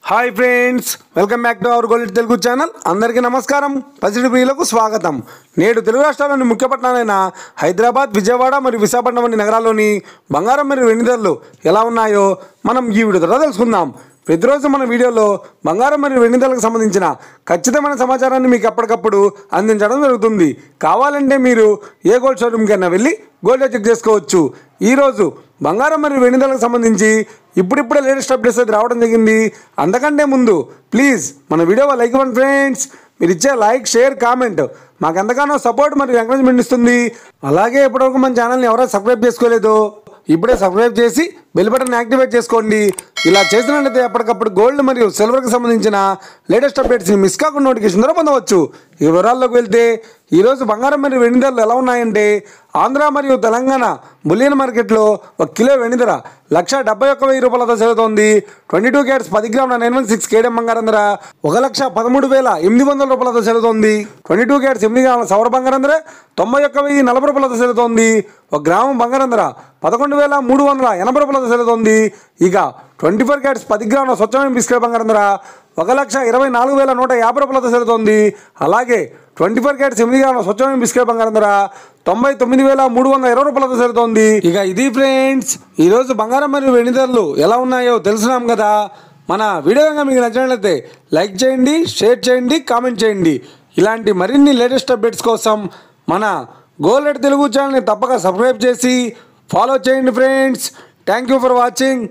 Hi friends, welcome back to our gold Telugu channel. అందరికీ నమస్కారం. పసిడి ప్రియులకు స్వాగతం. నేడు తెలుగు రాష్ట్రాల్లోని ముఖ్య పట్టణాలైన హైదరాబాద్, విజయవాడ మరియు విశాఖపట్నం వంటి నగరాల్లోని బంగారం మరియు వెండి ధరలు ఎలా ఉన్నాయో మనం ఈ వీడియో ద్వారా తెలుసుకుందాం. ప్రతిరోజు మన వీడియోలో బంగారం మరియు వెండి ధరలకు సంబంధించిన ఖచ్చితమైన సమాచారాన్ని మీకు ఎప్పటికప్పుడు అందించడం జరుగుతుంది. కావాలంటే మీరు ఏ గోల్డ్ షోరూమ్కైనా వెళ్ళి గోల్డ్ చెక్ చేసుకోవచ్చు. ఈరోజు బంగారం మరియు వెండి ధరలకు సంబంధించి ఇప్పుడిప్పుడే లేటెస్ట్ అప్డేట్స్ అయితే రావడం జరిగింది. అంతకంటే ముందు ప్లీజ్ మన వీడియో లైక్ ఇవ్వండి ఫ్రెండ్స్. మీరు ఇచ్చే లైక్, షేర్, కామెంట్ మాకు ఎంతగానో సపోర్ట్ మరియు ఎంకరేజ్మెంట్ ఇస్తుంది. అలాగే ఇప్పటివరకు మన ఛానల్ని ఎవరైనా సబ్స్క్రైబ్ చేసుకోలేదో ఇప్పుడే సబ్స్క్రైబ్ చేసి బెల్ బటన్ యాక్టివేట్ చేసుకోండి. ఇలా చేసినట్లయితే ఎప్పటికప్పుడు గోల్డ్ మరియు సిల్వర్కి సంబంధించిన లేటెస్ట్ అప్డేట్స్ని మిస్ కాకుండా నోటిఫికేషన్ ద్వారా పొందవచ్చు. ఈ వివరాల్లోకి వెళ్తే ఈరోజు బంగారం మరియు వెండి ధరలు ఎలా ఉన్నాయంటే, ఆంధ్ర మరియు తెలంగాణ బులియన్ మార్కెట్లో 1 కిలో వెండి ధర 1,71,000 రూపాయలతో జరుగుతోంది. 22 క్యారెట్స్ 10 గ్రాముల 916 కేడం బంగారం ధర 1,13,800 రూపాయలతో జరుగుతోంది. 22 క్యారెట్స్ 8 గ్రాముల సవర బంగారం ధర 91,040 రూపాయలతో జరుగుతోంది. 1 గ్రాము బంగారం ధర 11,380 రూపాయలతో జరుగుతోంది. ఇక 24 క్యారెట్స్ 10 గ్రాముల స్వచ్ఛమైన బిస్కెట్ బంగారం ధర 1,24,150 రూపాయలతో జరుగుతోంది. అలాగే 24 క్యారెట్స్ 8 గ్రాముల స్వచ్ఛమైన బిస్కెట్ బంగారం ధర 99,320 రూపాయలతో జరుగుతోంది. ఇక ఇది ఫ్రెండ్స్, ఈరోజు బంగారం మరియు వెండి ధరలు ఎలా ఉన్నాయో తెలుసుకున్నాం కదా. మన వీడియో కనుక మీకు నచ్చినట్లయితే లైక్ చేయండి, షేర్ చేయండి, కామెంట్ చేయండి. ఇలాంటి మరిన్ని లేటెస్ట్ అప్డేట్స్ కోసం మన గోల్డ్ తెలుగు ఛానల్ని తప్పక సబ్స్క్రైబ్ చేసి ఫాలో చేయండి friends. Thank you for watching.